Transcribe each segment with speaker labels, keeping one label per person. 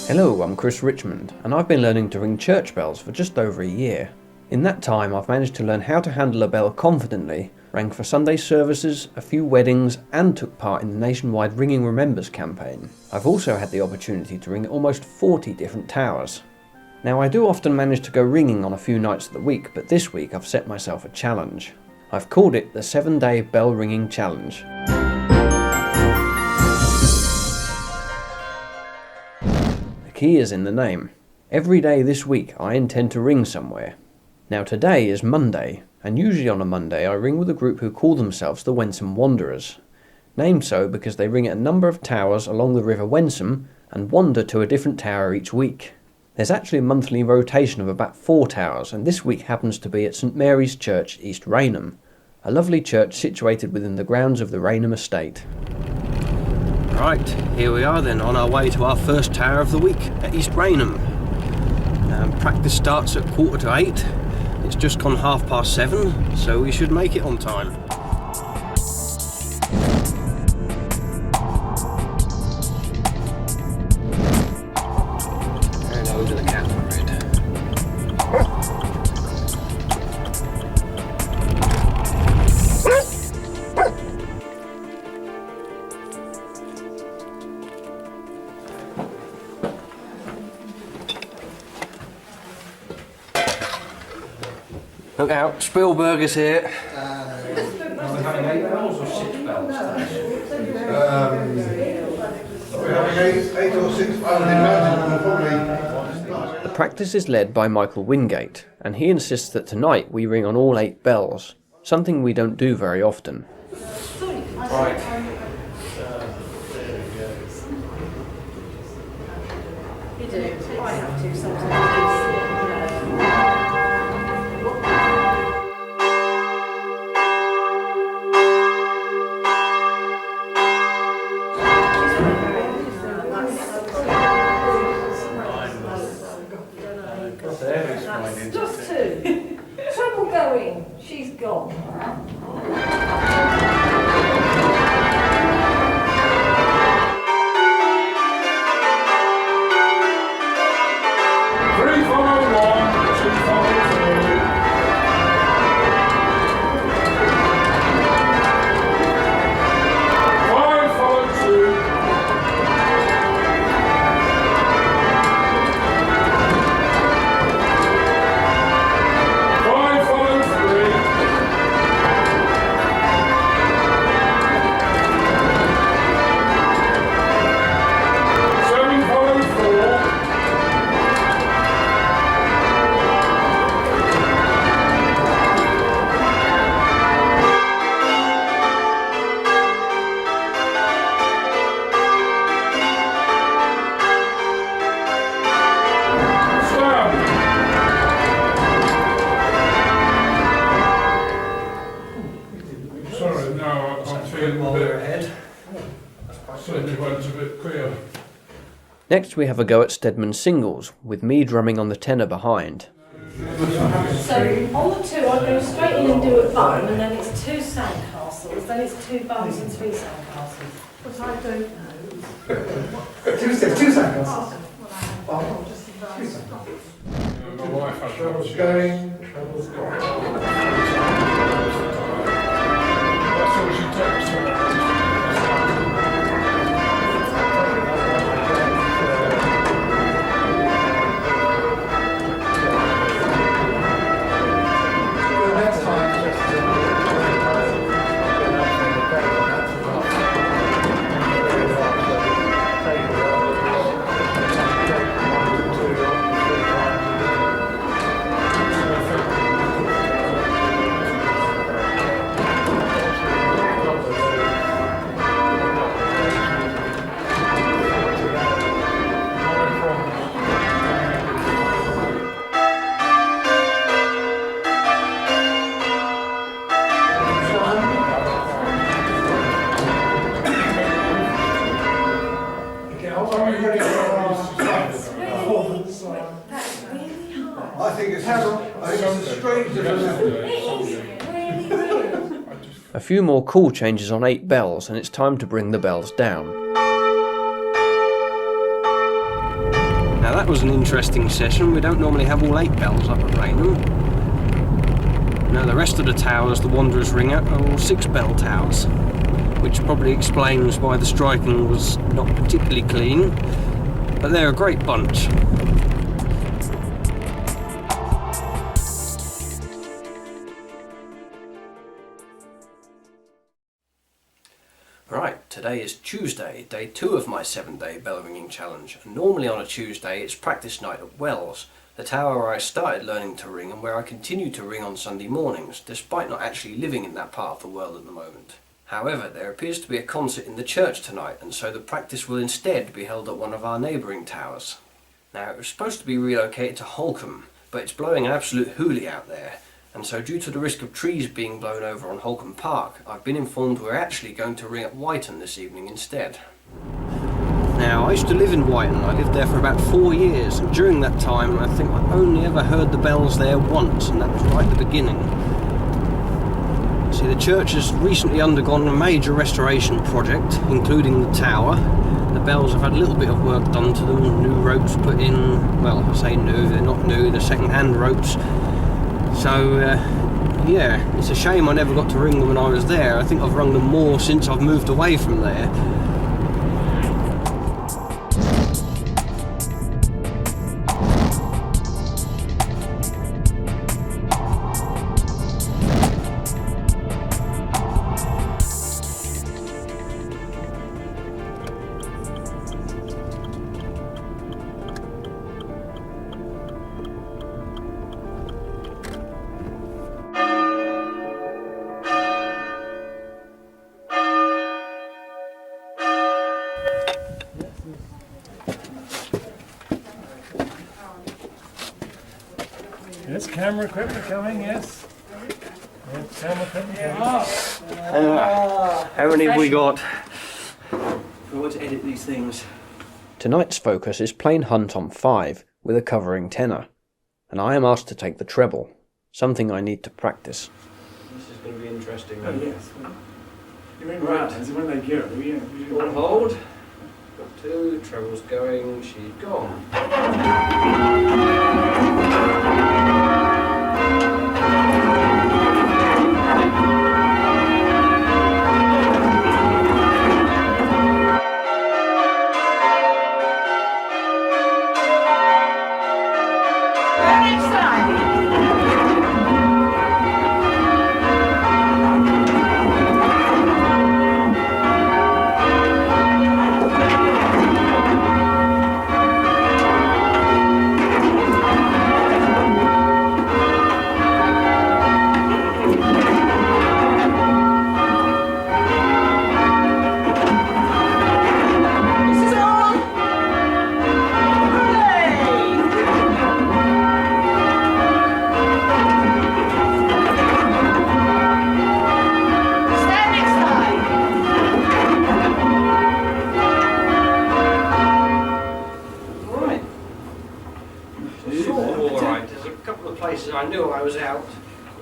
Speaker 1: Hello, I'm Chris Richmond, and I've been learning to ring church bells for just over a year. In that time, I've managed to learn how to handle a bell confidently, rang for Sunday services, a few weddings, and took part in the nationwide Ringing Remembers campaign. I've also had the opportunity to ring almost 40 different towers. Now, I do often manage to go ringing on a few nights of the week, but this week I've set myself a challenge. I've called it the 7-Day Bell Ringing Challenge. The key is in the name. Every day this week I intend to ring somewhere. Now today is Monday, and usually on a Monday I ring with a group who call themselves the Wensum Wanderers. Named so because they ring at a number of towers along the River Wensum and wander to a different tower each week. There's actually a monthly rotation of about 4 towers, and this week happens to be at St Mary's Church, East Raynham, a lovely church situated within the grounds of the Raynham estate. Right, here we are then, on our way to our first tower of the week at East Raynham. Practice starts at 7:15. It's just gone 7:30, so we should make it on time. And over the cattle grid. Look out, Spielberger's here.
Speaker 2: Are we having 8 bells or 6 bells?
Speaker 3: We're having 8 or 6, I would imagine, probably.
Speaker 1: The practice is led by Michael Wingate, and he insists that tonight we ring on all 8 bells, something we don't do very often.
Speaker 2: Right.
Speaker 4: You do. I have to sometimes.
Speaker 5: Just 2. Trouble going. She's gone.
Speaker 1: Next we have a go at Stedman singles, with me drumming on the tenor behind.
Speaker 5: So on the 2, I go straight in and do a bone, and then it's 2 sandcastles, then it's 2 bones and 3 sandcastles. But I don't know.
Speaker 3: 2 seconds.
Speaker 5: Oh, just a bone.
Speaker 2: My wife had
Speaker 3: Trouble's going, trouble's gone.
Speaker 2: That's all she takes.
Speaker 1: A few more cool changes on 8 bells, and it's time to bring the bells down. that was an interesting session. We don't normally have all 8 bells up at Raynham. Now the rest of the towers the Wanderers ring at are all 6 bell towers, which probably explains why the striking was not particularly clean, but they're a great bunch. Right, today is Tuesday, day 2 of my 7-day bell ringing challenge, and normally on a Tuesday it's practice night at Wells, the tower where I started learning to ring and where I continue to ring on Sunday mornings, despite not actually living in that part of the world at the moment. However, there appears to be a concert in the church tonight, and so the practice will instead be held at one of our neighbouring towers. Now, it was supposed to be relocated to Holcombe, but it's blowing an absolute hoolie out there, and so due to the risk of trees being blown over on Holcombe Park, I've been informed we're actually going to ring at Whiten this evening instead. Now, I used to live in Whiten. I lived there for about 4 years, and during that time I think I only ever heard the bells there once, and that was right at the beginning. See, the church has recently undergone a major restoration project, including the tower. The bells have had a little bit of work done to them, new ropes put in. Well, I say new, they're not new, they're second-hand ropes. So, yeah, it's a shame I never got to ring them when I was there. I think I've rung them more since I've moved away from there.
Speaker 6: Yes, camera equipment coming, yes. Yes, camera equipment coming.
Speaker 1: How many have we got? I want to edit these things. Tonight's focus is plain hunt on 5 with a covering tenor, and I am asked to take the treble, something I need to practice. This is going to be interesting.
Speaker 6: Oh yes. You're in right, as when they go, yeah.
Speaker 1: All hold. Got 2, treble's going, she's gone. I knew I was out.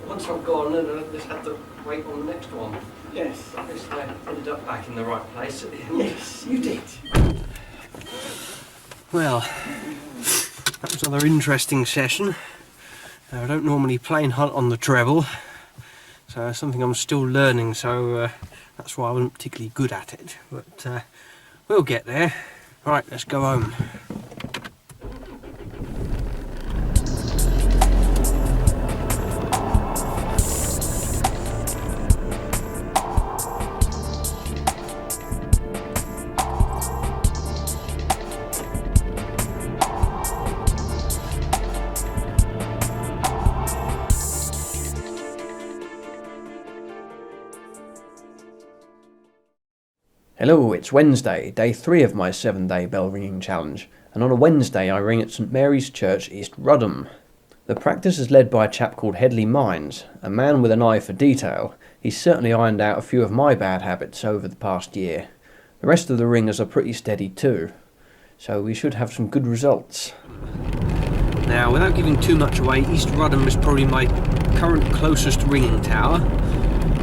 Speaker 1: Once I've gone, and I just had to wait on the next one.
Speaker 6: Yes.
Speaker 1: I guess I ended up back in the right place at the end.
Speaker 6: Yes, you did.
Speaker 1: Well, that was another interesting session. I don't normally plain hunt on the treble, so it's something I'm still learning, so that's why I wasn't particularly good at it. But we'll get there. Right, let's go home. Hello, it's Wednesday, day 3 of my 7-day bell ringing challenge, and on a Wednesday I ring at St Mary's Church, East Rudham. The practice is led by a chap called Hedley Mines, a man with an eye for detail. He's certainly ironed out a few of my bad habits over the past year. The rest of the ringers are pretty steady too, so we should have some good results. Now, without giving too much away, East Rudham is probably my current closest ringing tower.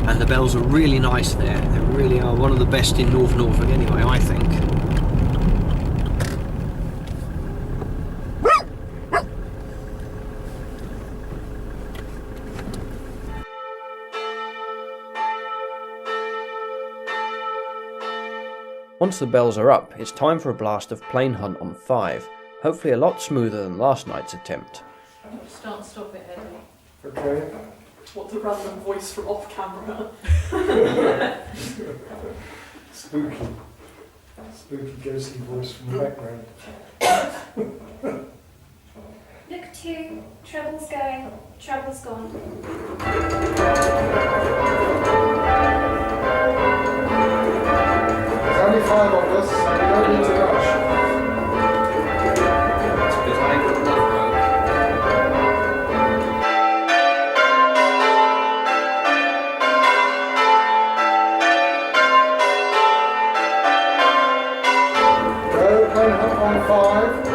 Speaker 1: And the bells are really nice there. They really are one of the best in Norfolk anyway, I think. Once the bells are up, it's time for a blast of Plain Hunt on 5, hopefully a lot smoother than last night's attempt.
Speaker 5: Start and stop it, Eddie.
Speaker 3: Okay.
Speaker 4: What the random voice from off camera?
Speaker 6: Spooky. Spooky ghostly voice from the background.
Speaker 7: Look 2, treble's going, treble's gone.
Speaker 3: There's only 5 of us, so we don't need to rush.
Speaker 2: It's because I ain't got enough rope.
Speaker 3: Go, Plain Hunt on 5.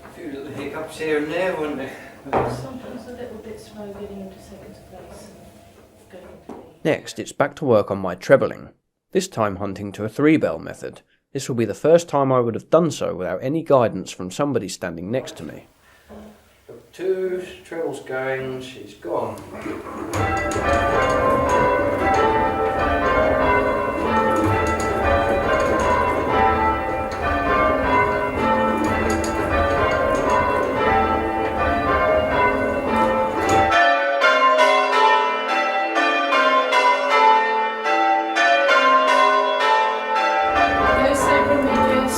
Speaker 2: A few little hiccups here and there, weren't there?
Speaker 5: Sometimes a little bit slow getting into second place and going to lead.
Speaker 1: Next, it's back to work on my trebling, this time hunting to a 3-bell method. This will be the first time I would have done so without any guidance from somebody standing next to me.
Speaker 2: Got 2, treble's going, she's gone.
Speaker 5: Go seven midges.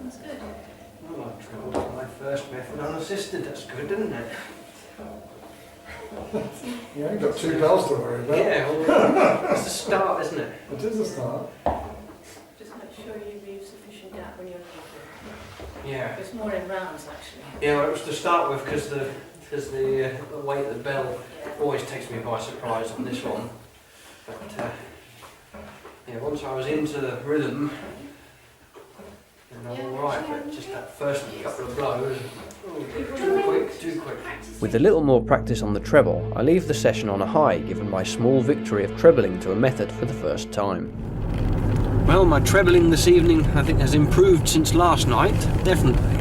Speaker 5: That's good.
Speaker 2: Well, treble's my first method unassisted, that's good, isn't it?
Speaker 3: You ain't got 2 bells to worry about.
Speaker 2: Yeah, well, it's the start, isn't it?
Speaker 3: It is a start.
Speaker 5: Just make sure you leave sufficient gap when you're leaving.
Speaker 2: Yeah.
Speaker 5: It's more in rounds actually.
Speaker 2: Yeah, well, it was to start with because the weight of the bell always takes me by surprise on this one. But yeah, once I was into the rhythm, then I'm all right. But just that first couple of blows, too quick, too quick.
Speaker 1: With a little more practice on the treble, I leave the session on a high given my small victory of trebling to a method for the first time.
Speaker 2: Well, my trebling this evening I think has improved since last night, definitely.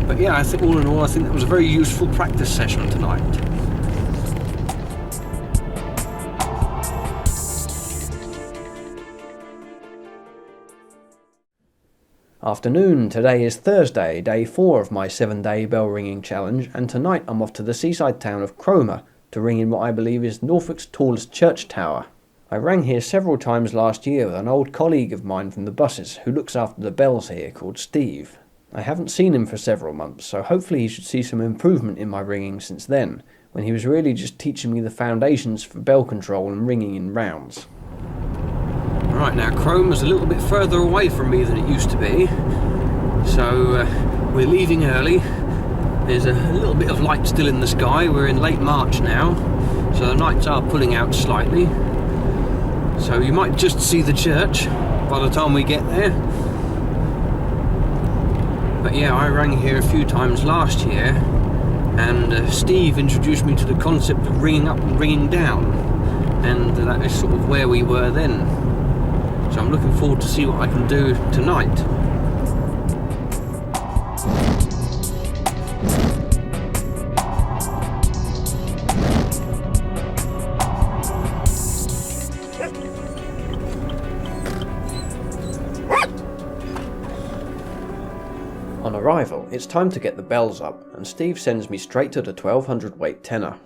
Speaker 2: But yeah, I think all in all, I think that was a very useful practice session tonight.
Speaker 1: Afternoon, today is Thursday, day 4 of my 7-day bell ringing challenge, and tonight I'm off to the seaside town of Cromer to ring in what I believe is Norfolk's tallest church tower. I rang here several times last year with an old colleague of mine from the buses who looks after the bells here called Steve. I haven't seen him for several months, so hopefully he should see some improvement in my ringing since then, when he was really just teaching me the foundations for bell control and ringing in rounds.
Speaker 2: Right, now Cromer's a little bit further away from me than it used to be, so we're leaving early. There's a little bit of light still in the sky. We're in late March now, So the lights are pulling out slightly. So you might just see the church by the time we get there. But yeah, I rang here a few times last year, and Steve introduced me to the concept of ringing up and ringing down, and that is sort of where we were then. So I'm looking forward to see what I can do tonight.
Speaker 1: On arrival, it's time to get the bells up, and Steve sends me straight to the 1200 weight tenor.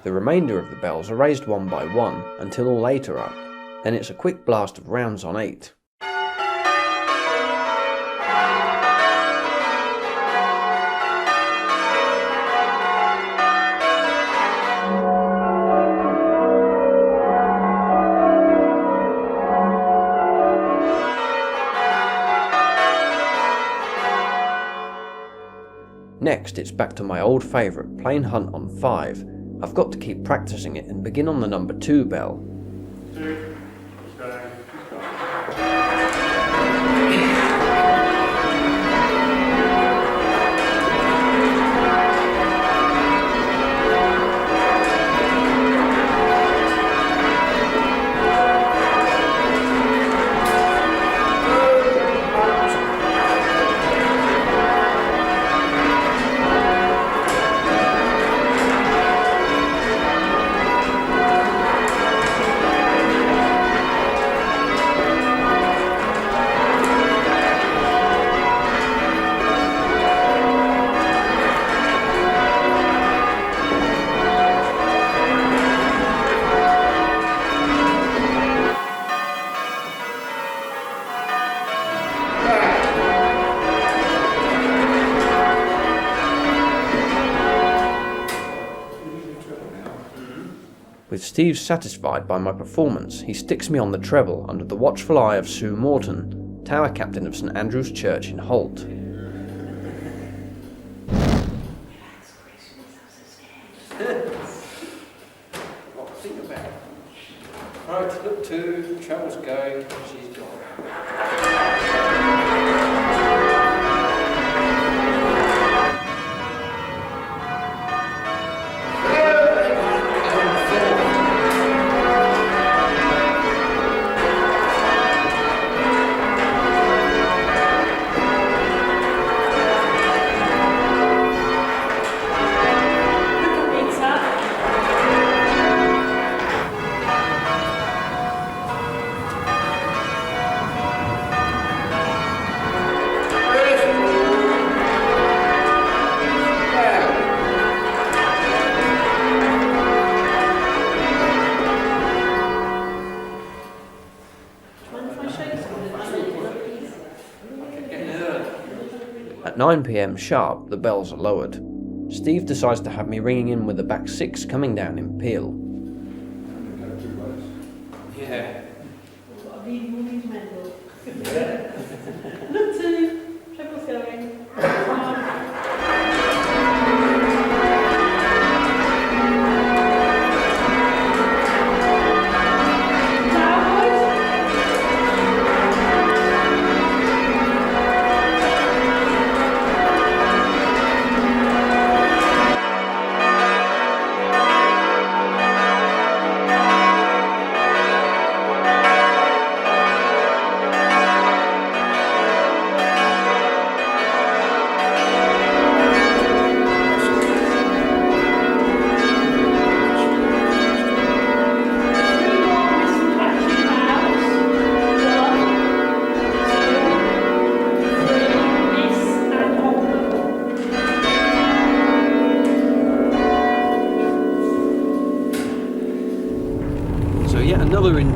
Speaker 1: The remainder of the bells are raised one by one until all 8 are up. Then it's a quick blast of rounds on 8. Next, it's back to my old favourite, plain hunt on 5. I've got to keep practising it and begin on the number 2 bell. With Steve satisfied by my performance, he sticks me on the treble under the watchful eye of Sue Morton, tower captain of St Andrew's Church in Holt.
Speaker 2: Right, look 2, treble's going, she's gone.
Speaker 1: At 9 PM sharp, the bells are lowered. Steve decides to have me ringing in with the back 6 coming down in Peel.
Speaker 2: Yeah.
Speaker 5: Look 2, treble's going.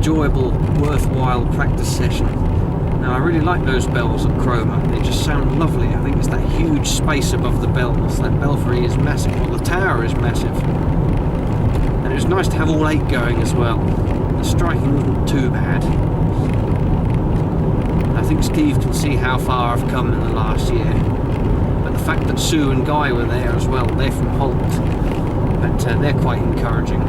Speaker 2: enjoyable, worthwhile practice session. Now, I really like those bells at Cromer. They just sound lovely. I think it's that huge space above the bells. That belfry is massive. Well, the tower is massive. And it was nice to have all 8 going as well. The striking wasn't too bad. I think Steve can see how far I've come in the last year. But the fact that Sue and Guy were there as well, they're from Holt, but they're quite encouraging.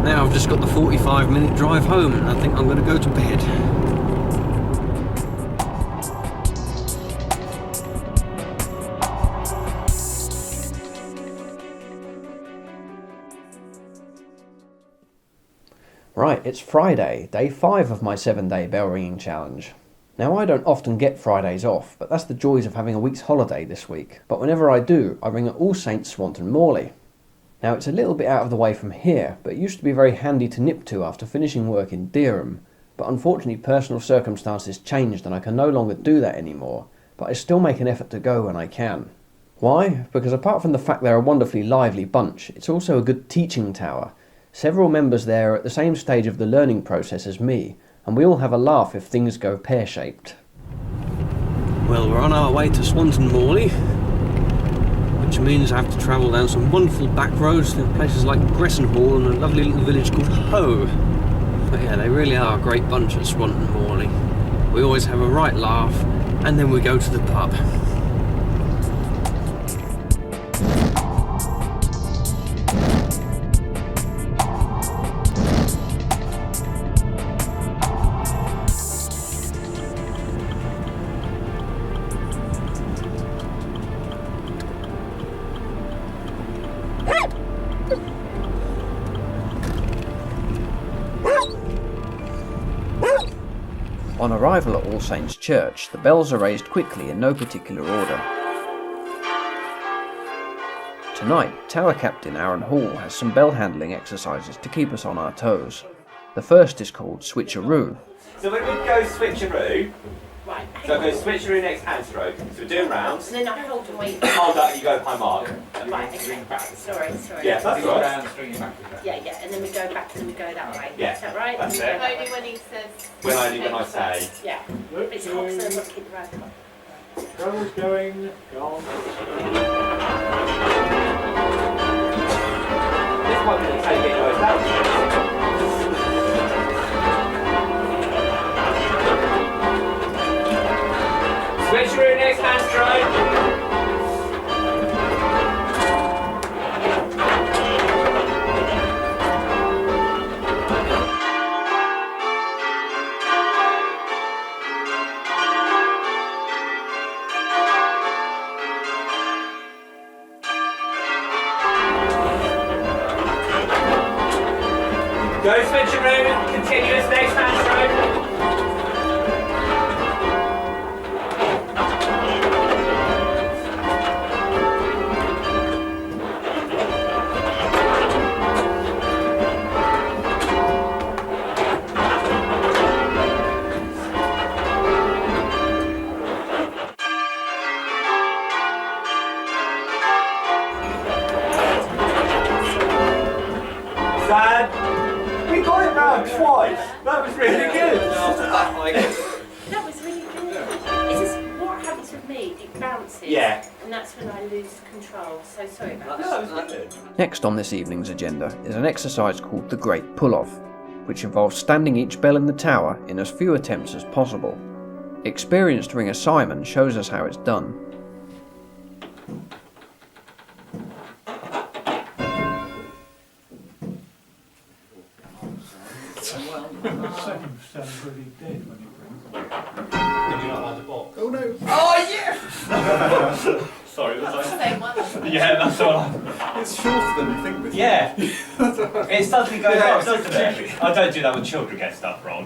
Speaker 2: Now I've just got the 45-minute drive home and I think I'm going to go to bed.
Speaker 1: Right, it's Friday, day 5 of my 7-day bell ringing challenge. Now, I don't often get Fridays off, but that's the joys of having a week's holiday this week. But whenever I do, I ring at All Saints Swanton Morley. Now, it's a little bit out of the way from here, but it used to be very handy to nip to after finishing work in Dereham. But unfortunately, personal circumstances changed and I can no longer do that anymore, but I still make an effort to go when I can. Why? Because apart from the fact they're a wonderfully lively bunch, it's also a good teaching tower. Several members there are at the same stage of the learning process as me, and we all have a laugh if things go pear-shaped.
Speaker 2: Well, we're on our way to Swanton Morley, which means I have to travel down some wonderful back roads to places like Gresson Hall and a lovely little village called Hoe. But yeah, they really are a great bunch at Swanton Morley. We always have a right laugh, and then we go to the pub.
Speaker 1: On arrival at All Saints Church, the bells are raised quickly in no particular order. Tonight, Tower Captain Aaron Hall has some bell handling exercises to keep us on our toes. The first is called Switcheroo.
Speaker 8: So when we go switcheroo,
Speaker 5: Right.
Speaker 8: so go switcheroo next hand stroke, so we're doing rounds.
Speaker 5: And then I hold and wait.
Speaker 8: Hold up, you go high mark.
Speaker 5: Right, okay. Sorry.
Speaker 8: Yeah, that's all right.
Speaker 5: Yeah, and then we go back and then we go that way.
Speaker 8: Yeah,
Speaker 5: Is that right?
Speaker 8: that's
Speaker 5: And we
Speaker 8: it.
Speaker 5: go that way.
Speaker 7: when he says.
Speaker 8: When I say.
Speaker 5: Yeah. It's hot, so I've got to keep the road on.
Speaker 6: Travel's going, gone.
Speaker 8: This might be the take it goes down. Switcheroo next hand stroke. Go switcheroo, continuous next hand stroke. We got it round twice. That was really good.
Speaker 5: That was really good. It's just what happens with me, it bounces.
Speaker 8: Yeah.
Speaker 5: And that's when I lose control. So sorry about
Speaker 8: No,
Speaker 5: that.
Speaker 8: that was good.
Speaker 1: Next on this evening's agenda is an exercise called the Great Pull-Off, which involves standing each bell in the tower in as few attempts as possible. Experienced ringer Simon shows us how it's done.
Speaker 6: Sounds really dead when you bring
Speaker 8: Did you not like the box?
Speaker 3: Oh no!
Speaker 8: Oh yeah! Sorry, was I?
Speaker 7: Same one.
Speaker 8: Yeah, that's all right.
Speaker 3: It's shorter than you think this
Speaker 8: Yeah. It suddenly goes up, doesn't it? I don't do that when children get stuff wrong.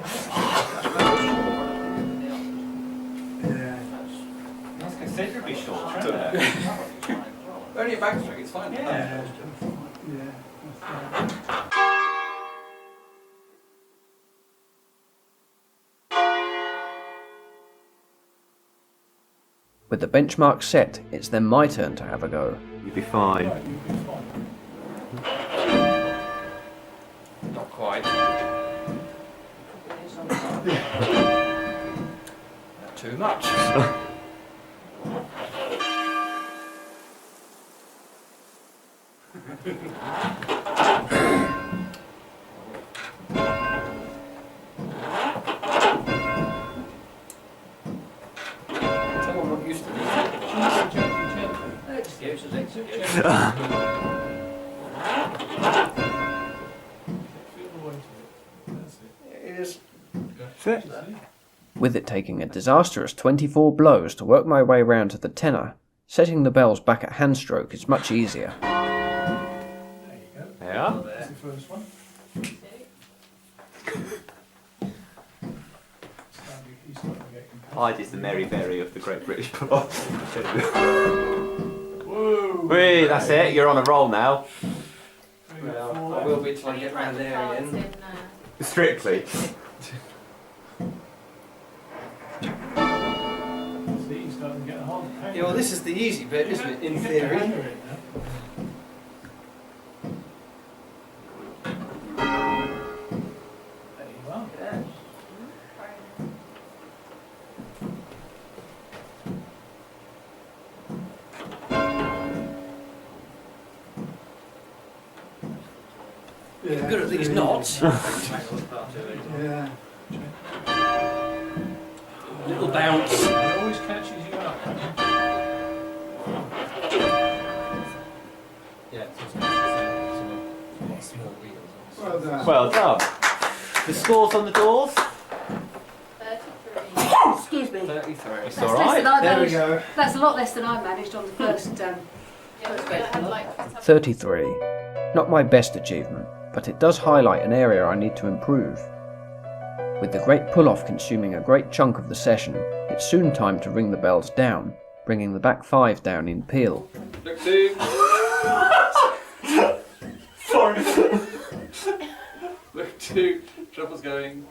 Speaker 3: Yeah.
Speaker 8: That's considerably shorter, isn't it?
Speaker 3: Only a back string, it's fine.
Speaker 8: Yeah.
Speaker 1: With the benchmark set, it's then my turn to have a go.
Speaker 8: You'd be fine.
Speaker 2: Not quite. Too much. Someone not used to these. Excuses. It is.
Speaker 1: With it taking a disastrous 24 blows to work my way round to the tenor, setting the bells back at handstroke is much easier.
Speaker 6: Yeah. That's the first one.
Speaker 8: Hyde is the Mary Berry of the Great British Pull-Off. Whee, that's it, you're on a roll now.
Speaker 2: Well, I will be till I get round there again.
Speaker 8: Strictly.
Speaker 6: See, he's starting to get a hold of
Speaker 2: Yeah, well, this is the easy bit, isn't it? In theory. You're good at these knots.
Speaker 3: Yeah.
Speaker 2: Little bounce.
Speaker 6: It always catches you up.
Speaker 3: Well done.
Speaker 8: Well done. The scores on the doors?
Speaker 5: 33. Excuse me.
Speaker 2: 33.
Speaker 8: It's
Speaker 5: That's
Speaker 8: all
Speaker 5: less
Speaker 8: right.
Speaker 5: than I
Speaker 2: There we
Speaker 5: managed.
Speaker 2: go.
Speaker 5: That's a lot less than I managed on the first.
Speaker 7: Yeah,
Speaker 1: 33. Not my best achievement, but it does highlight an area I need to improve. With the great pull-off consuming a great chunk of the session, it's soon time to ring the bells down, bringing the back 5 down in peal.
Speaker 2: Look two.
Speaker 8: Sorry.
Speaker 2: Look two. Trouble's going.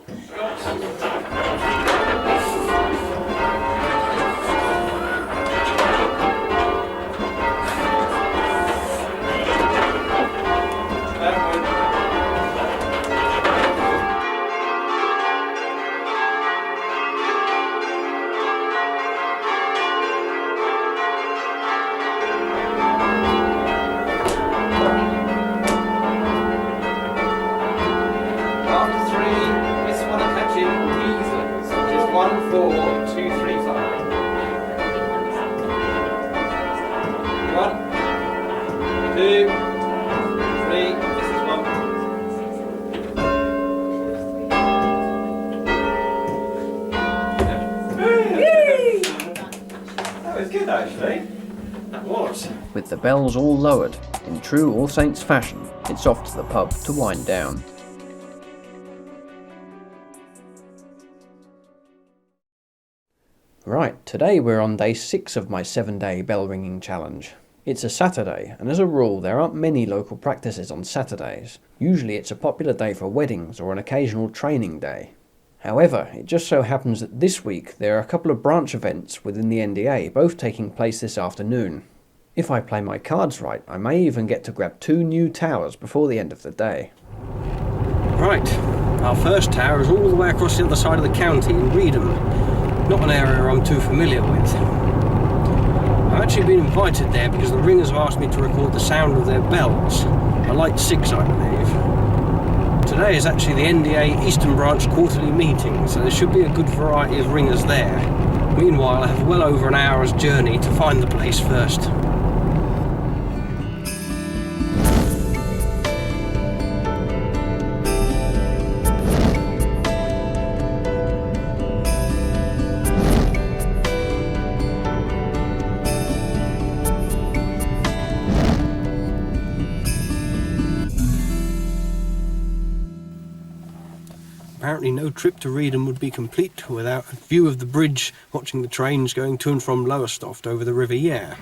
Speaker 1: With the bells all lowered, in true All Saints fashion, it's off to the pub to wind down. Right, today we're on day 6 of my 7-day bell ringing challenge. It's a Saturday, and as a rule there aren't many local practices on Saturdays. Usually it's a popular day for weddings or an occasional training day. However, it just so happens that this week there are a couple of branch events within the NDA, both taking place this afternoon. If I play my cards right, I may even get to grab 2 new towers before the end of the day.
Speaker 2: Right, our first tower is all the way across the other side of the county in Rudham. Not an area I'm too familiar with. I've actually been invited there because the ringers have asked me to record the sound of their bells. A light 6, I believe. Today is actually the NDA Eastern Branch quarterly meeting, so there should be a good variety of ringers there. Meanwhile, I have well over an hour's journey to find the place first. Apparently no trip to Rudham would be complete without a view of the bridge, watching the trains going to and from Lowestoft over the River Yare.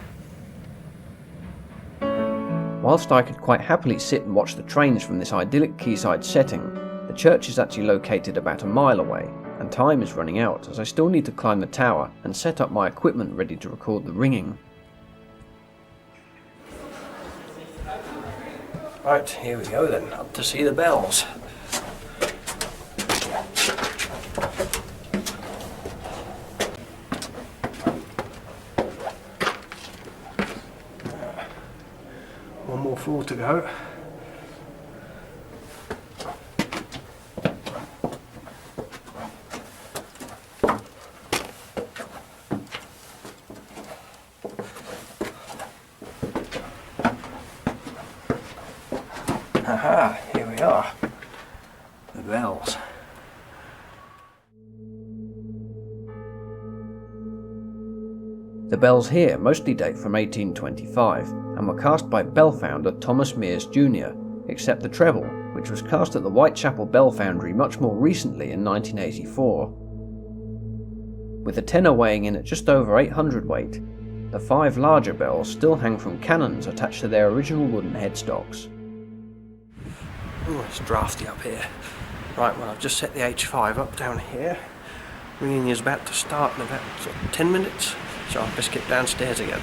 Speaker 1: Whilst I could quite happily sit and watch the trains from this idyllic quayside setting, the church is actually located about a mile away, and time is running out as I still need to climb the tower and set up my equipment ready to record the ringing.
Speaker 2: Right, here we go then, up to see the bells. 4 to go. Aha, here we are. The bells.
Speaker 1: The bells here mostly date from 1825 and were cast by bell founder Thomas Mears Jr., except the treble, which was cast at the Whitechapel Bell Foundry much more recently in 1984. With the tenor weighing in at just over 800 weight, the 5 larger bells still hang from cannons attached to their original wooden headstocks.
Speaker 2: Oh, it's drafty up here. Right, well, I've just set the H5 up down here. Ringing is about to start in about 10 minutes, so I'll best get downstairs again.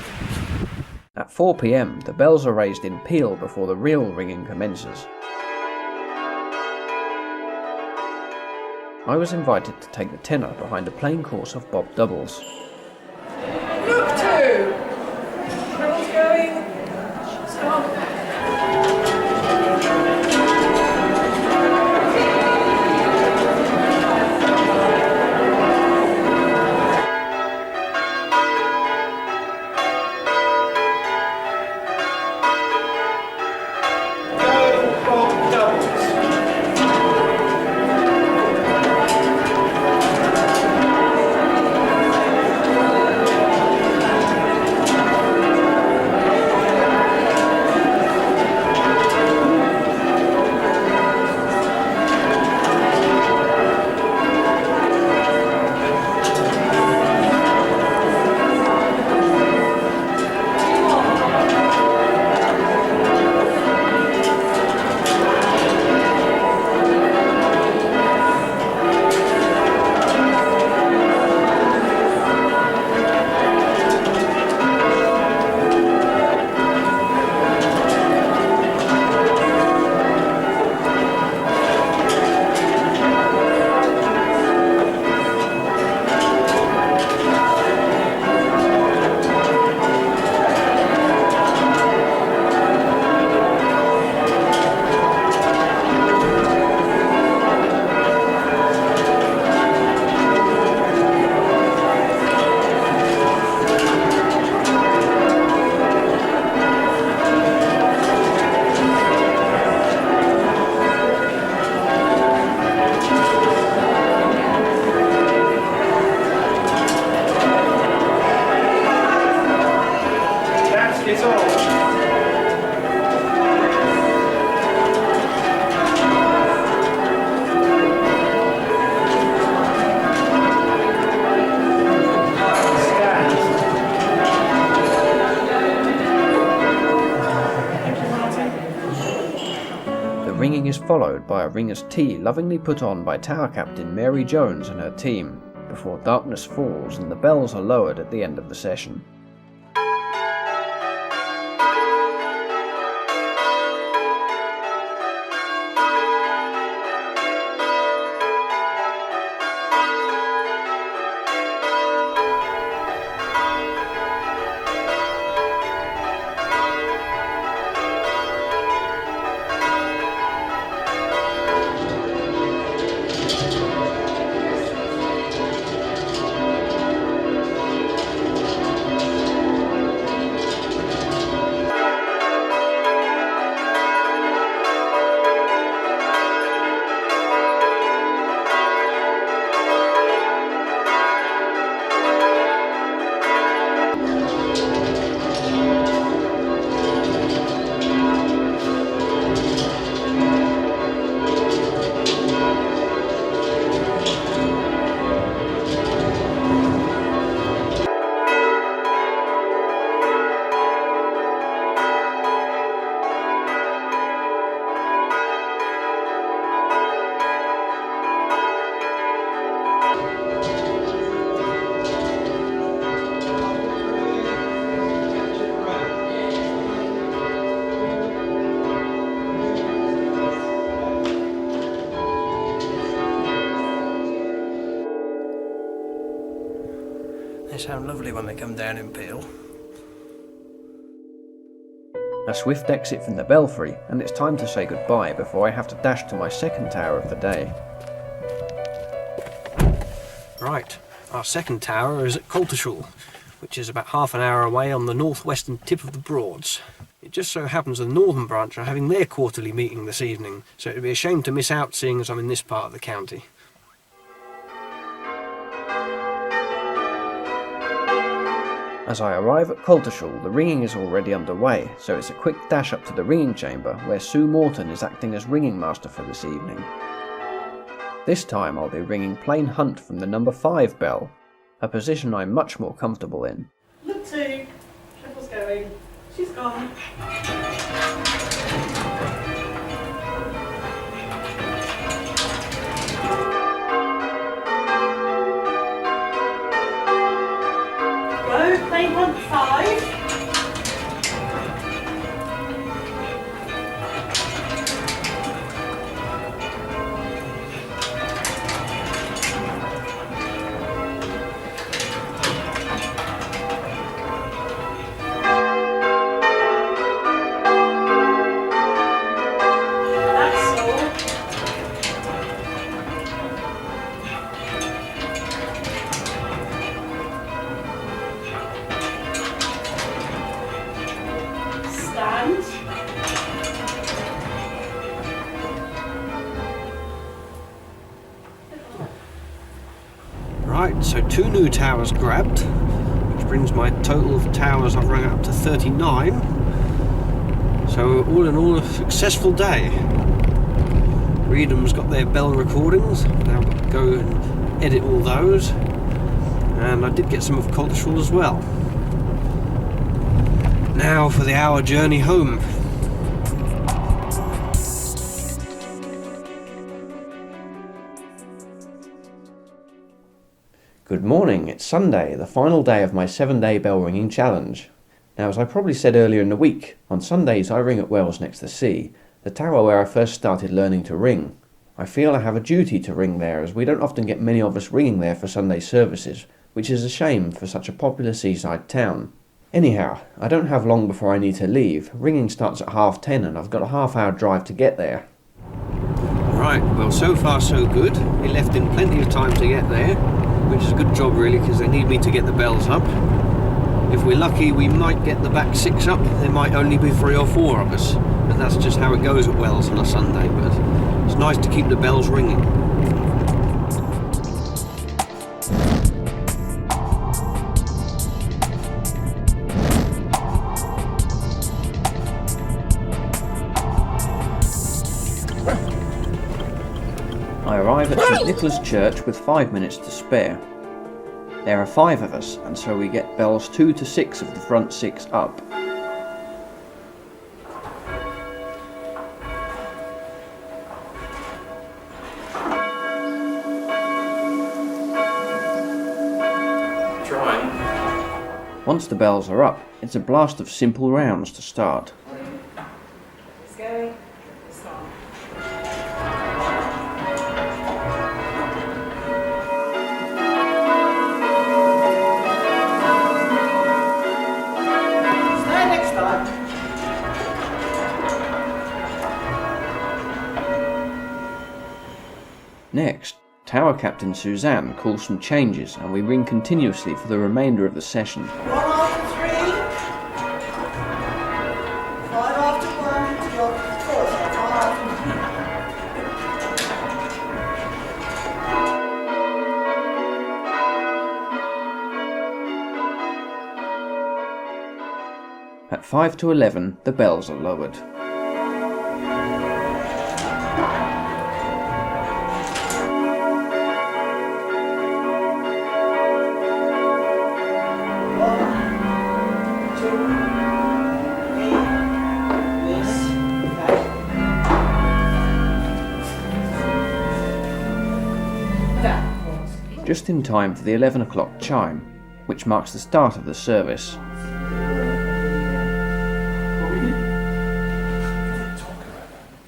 Speaker 1: At 4 p.m, the bells are raised in peal before the real ringing commences. I was invited to take the tenor behind a plain course of bob doubles.
Speaker 4: Look to! Trebles going. Stop.
Speaker 1: Ringing is followed by a ringer's tea lovingly put on by Tower Captain Mary Jones and her team, before darkness falls and the bells are lowered at the end of the session. They sound lovely when they come down in peal. A swift exit from the belfry, and it's time to say goodbye before I have to dash to my second tower of the day.
Speaker 2: Right, our second tower is at Coltishall, which is about half an hour away on the northwestern tip of the Broads. It just so happens the northern branch are having their quarterly meeting this evening, so it would be a shame to miss out seeing as I'm in this part of the county.
Speaker 1: As I arrive at Coltishall, the ringing is already underway, so it's a quick dash up to the ringing chamber where Sue Morton is acting as ringing master for this evening. This time I'll be ringing plain Hunt from the number 5 bell, a position I'm much more comfortable in.
Speaker 4: Look 2, Trevor's going. She's gone. Go, plain Hunt 5.
Speaker 2: Right, so 2 new towers grabbed, which brings my total of towers I've rung up to 39. So all in all, a successful day. Rudham's got their bell recordings, now I've got to go and edit all those. And I did get some of Coltishall as well. Now for the hour journey home.
Speaker 1: Good morning, it's Sunday, the final day of my 7-day bell ringing challenge. Now, as I probably said earlier in the week, on Sundays I ring at Wells next to sea, the tower where I first started learning to ring. I feel I have a duty to ring there, as we don't often get many of us ringing there for Sunday services, which is a shame for such a popular seaside town. Anyhow, I don't have long before I need to leave. Ringing starts at 10:30 and I've got a half-hour drive to get there.
Speaker 2: Right, well, so far so good. We left in plenty of time to get there, which is a good job really, because they need me to get the bells up. If we're lucky, we might get the back 6 up. There might only be 3 or 4 of us, but that's just how it goes at Wells on a Sunday. But it's nice to keep the bells ringing.
Speaker 1: I arrive at St Nicholas Church with 5 minutes to spare. There are 5 of us, and so we get bells 2 to 6 of the front 6 up.
Speaker 2: Trying.
Speaker 1: Once the bells are up, it's a blast of simple rounds to start.
Speaker 4: It's going. It's on.
Speaker 1: Next, Tower Captain Suzanne calls some changes and we ring continuously for the remainder of the session.
Speaker 4: 1 after 3. 5 after 1. To your 4 after 5.
Speaker 1: At 5 to 11, the bells are lowered. Just in time for the 11 o'clock chime, which marks the start of the service.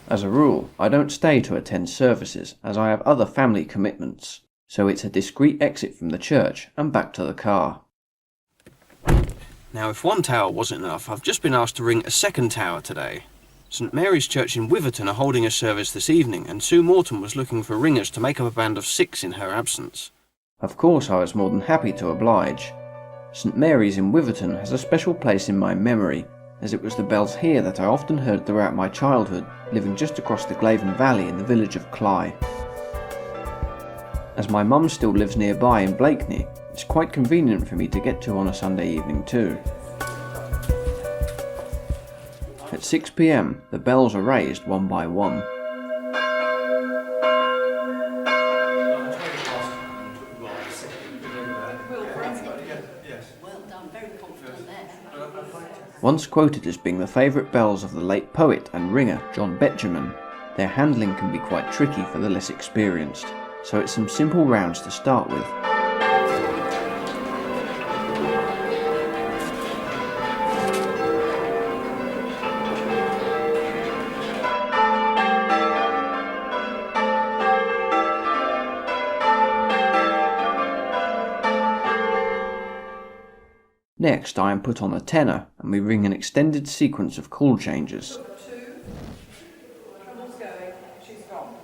Speaker 1: As a rule, I don't stay to attend services as I have other family commitments, so it's a discreet exit from the church and back to the car. Now, if one tower wasn't enough, I've just been asked to ring a second tower today. St Mary's Church in Whitton are holding a service this evening, and Sue Morton was looking for ringers to make up a band of 6 in her absence. Of course, I was more than happy to oblige. St Mary's in Whitton has a special place in my memory, as it was the bells here that I often heard throughout my childhood, living just across the Glaven Valley in the village of Cley. As my mum still lives nearby in Blakeney, it's quite convenient for me to get to on a Sunday evening too. At 6 p.m, the bells are raised one by one. Once quoted as being the favourite bells of the late poet and ringer John Betjeman, their handling can be quite tricky for the less experienced, so it's some simple rounds to start with. Next, I am put on a tenor, and we ring an extended sequence of call changes.
Speaker 4: Trouble's going, she's gone.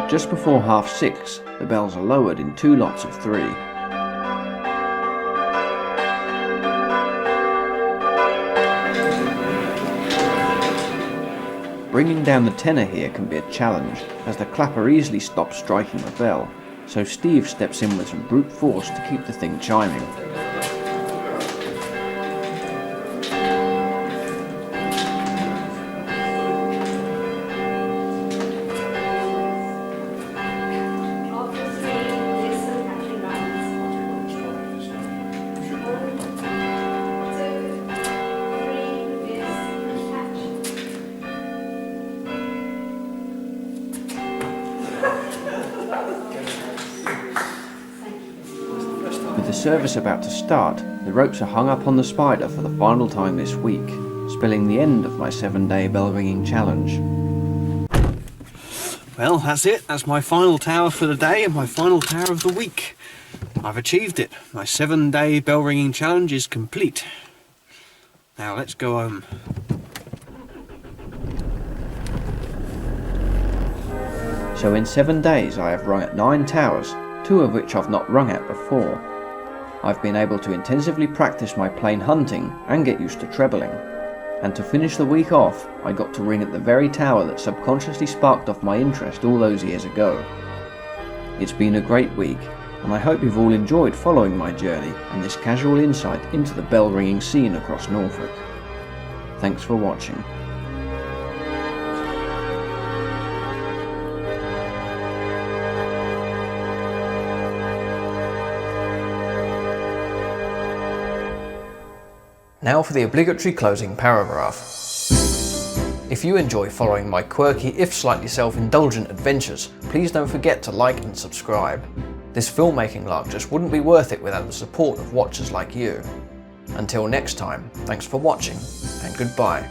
Speaker 1: Just before 6:30, the bells are lowered in 2 lots of 3. Bringing down the tenor here can be a challenge, as the clapper easily stops striking the bell, so Steve steps in with some brute force to keep the thing chiming. With the service about to start, the ropes are hung up on the spider for the final time this week, spelling the end of my 7-day bell ringing challenge. Well, that's it. That's my final tower for the day and my final tower of the week. I've achieved it. My 7-day bell ringing challenge is complete. Now let's go home. So in 7 days I have rung at 9 towers, 2 of which I've not rung at before. I've been able to intensively practice my plain hunting and get used to trebling. And to finish the week off, I got to ring at the very tower that subconsciously sparked off my interest all those years ago. It's been a great week, and I hope you've all enjoyed following my journey and this casual insight into the bell ringing scene across Norfolk. Thanks for watching.
Speaker 2: Now for the obligatory closing paragraph. If you enjoy following my quirky, if slightly self-indulgent adventures, please don't forget to like and subscribe. This filmmaking lark just wouldn't be worth it without the support of watchers like you. Until next time, thanks for watching, and goodbye.